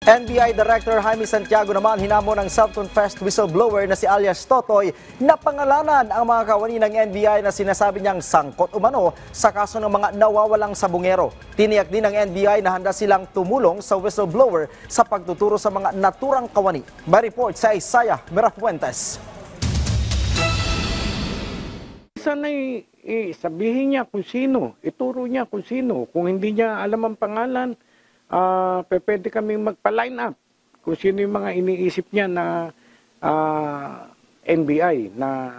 NBI Director Jaime Santiago naman hinamon ng self-confessed whistleblower na si alias Totoy na pangalanan ang mga kawani ng NBI na sinasabi niyang sangkot umano sa kaso ng mga nawawalang sabungero. Tiniyak din ng NBI na handa silang tumulong sa whistleblower sa pagtuturo sa mga naturang kawani. May report sa Isaiah Mirafuentes. Sana'y sabihin niya kung sino, ituro niya kung sino. Kung hindi niya alam ang pangalan, pwede kaming magpa-line up kung sino yung mga iniisip niya na NBI na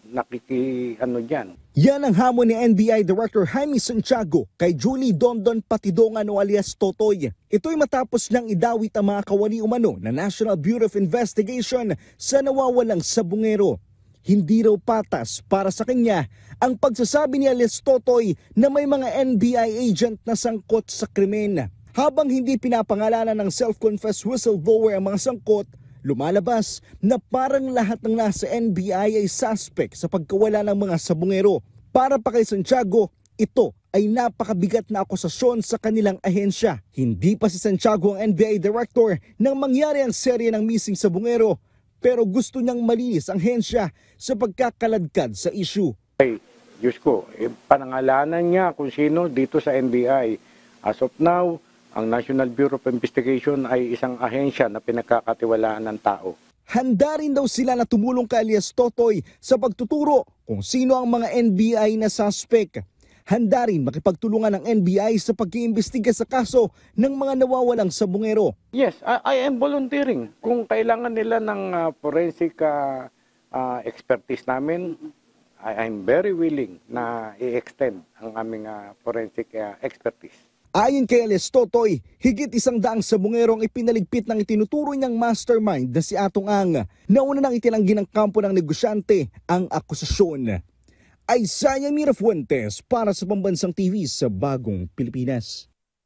nakiki-ano dyan. Yan ang hamon ni NBI Director Jaime Santiago kay Julie Dondon Patidongan o alias Totoy. Ito'y matapos niyang idawit ang mga kawani umano na National Bureau of Investigation sa nawawalang sabungero. Hindi raw patas para sa kanya ang pagsasabi ni alias Totoy na may mga NBI agent na sangkot sa krimen. Habang hindi pinapangalanan ng self-confessed whistleblower ang mga sangkot, lumalabas na parang lahat ng nasa NBI ay suspect sa pagkawala ng mga sabungero. Para pa kay Santiago, ito ay napakabigat na akusasyon sa kanilang ahensya. Hindi pa si Santiago ang NBI director nang mangyari ang serye ng missing sabungero, pero gusto niyang malinis ang ahensya sa pagkakaladkad sa issue. Ay, Diyos ko, panangalanan niya kung sino dito sa NBI. As of now, ang National Bureau of Investigation ay isang ahensya na pinagkakatiwalaan ng tao. Handa rin daw sila na tumulong kay alias Totoy sa pagtuturo kung sino ang mga NBI na suspect. Handa rin makipagtulungan ng NBI sa pag-iimbestiga sa kaso ng mga nawawalang sabungero. Yes, I am volunteering. Kung kailangan nila ng forensic expertise namin, I'm very willing na i-extend ang aming forensic expertise. Ayon kay alias Totoy, higit 100 sabungero ang ipinaligpit ng itinuturo niyang mastermind na si Atong Ang. Nauna nang itinanggi ng kampo ng negosyante ang akusasyon. Isaiah Mirafuentes para sa Pambansang TV sa Bagong Pilipinas.